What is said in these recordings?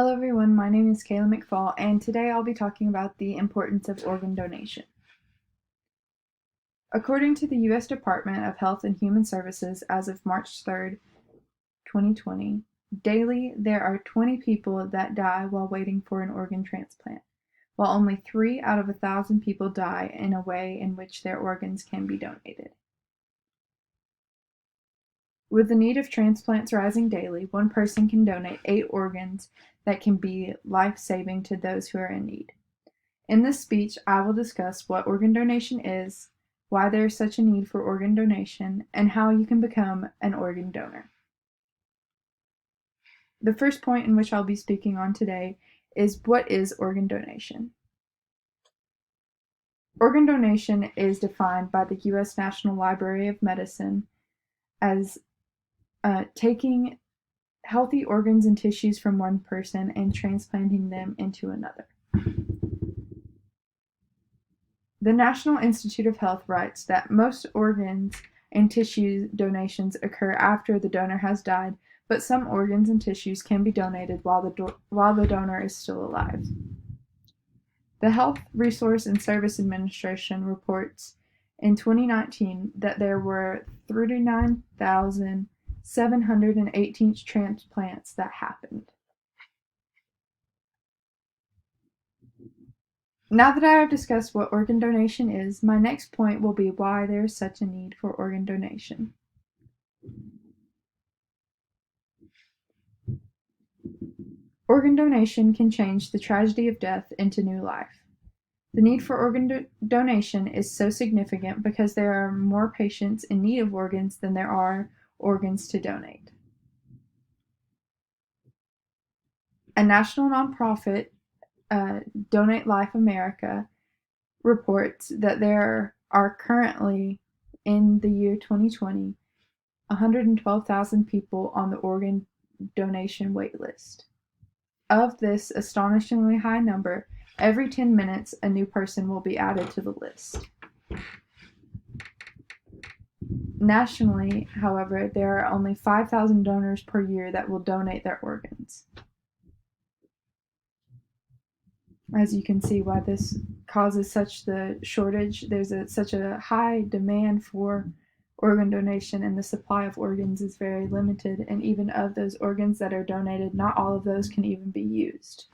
Hello everyone, my name is Kayla McFall, and today I'll be talking about the importance of organ donation. According to the U.S. Department of Health and Human Services, as of March 3rd, 2020, daily there are 20 people that die while waiting for an organ transplant, while only 3 out of 1,000 people die in a way in which their organs can be donated. With the need of transplants rising daily, one person can donate 8 organs that can be life-saving to those who are in need. In this speech, I will discuss what organ donation is, why there is such a need for organ donation, and how you can become an organ donor. The first point in which I'll be speaking on today is what is organ donation? Organ donation is defined by the U.S. National Library of Medicine as taking healthy organs and tissues from one person and transplanting them into another. The National Institute of Health writes that most organs and tissue donations occur after the donor has died, but some organs and tissues can be donated while the donor is still alive. The Health Resource and Service Administration reports in 2019 that there were 39,718 transplants that happened. Now that I have discussed what organ donation is, my next point will be why there is such a need for organ donation. Organ donation can change the tragedy of death into new life. The need for organ donation is so significant because there are more patients in need of organs than there are organs to donate. A national nonprofit, Donate Life America, reports that there are currently, in the year 2020, 112,000 people on the organ donation wait list. Of this astonishingly high number, every 10 minutes a new person will be added to the list. Nationally, however, there are only 5,000 donors per year that will donate their organs. As you can see why this causes such the shortage, there's such a high demand for organ donation, and the supply of organs is very limited, and even of those organs that are donated, not all of those can even be used.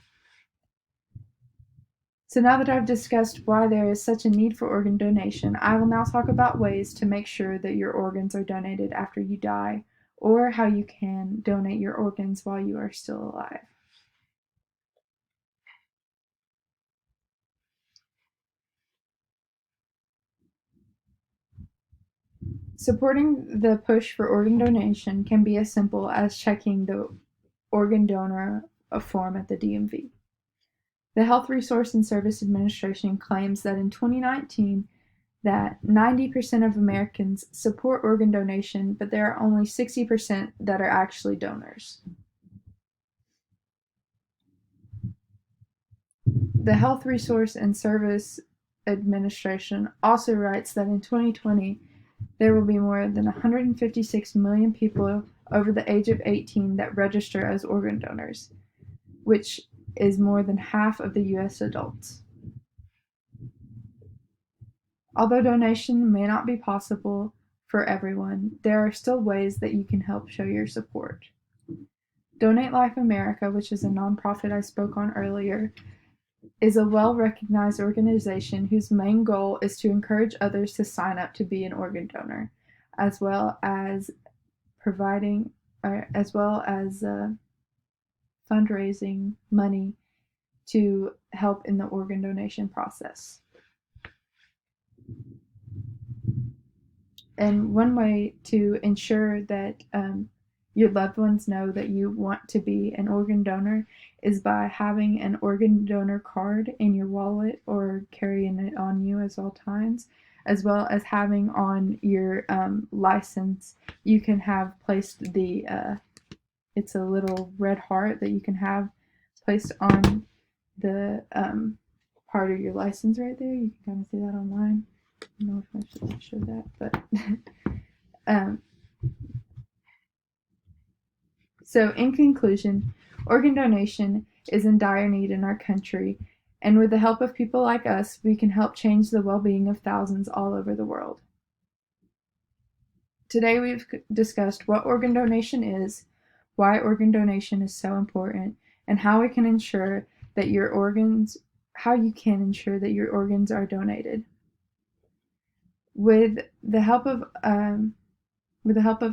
So now that I've discussed why there is such a need for organ donation, I will now talk about ways to make sure that your organs are donated after you die, or how you can donate your organs while you are still alive. Supporting the push for organ donation can be as simple as checking the organ donor form at the DMV. The Health Resource and Service Administration claims that in 2019 that 90% of Americans support organ donation, but there are only 60% that are actually donors. The Health Resource and Service Administration also writes that in 2020 there will be more than 156 million people over the age of 18 that register as organ donors, which is more than half of the U.S. adults. Although donation may not be possible for everyone, there are still ways that you can help show your support. Donate Life America, which is a nonprofit I spoke on earlier, is a well-recognized organization whose main goal is to encourage others to sign up to be an organ donor, as well as fundraising money to help in the organ donation process. And one way to ensure that your loved ones know that you want to be an organ donor is by having an organ donor card in your wallet or carrying it on you at all times, as well as having on your license. You can have placed it's a little red heart that you can have placed on the part of your license right there. You can kind of see that online. I don't know if I should show that, but so in conclusion, organ donation is in dire need in our country, and with the help of people like us, we can help change the well-being of thousands all over the world. Today we've discussed what organ donation is, why organ donation is so important, and how you can ensure that your organs are donated. With the help of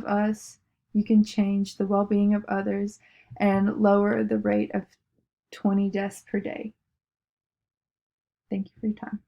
us, you can change the well-being of others and lower the rate of 20 deaths per day. Thank you for your time.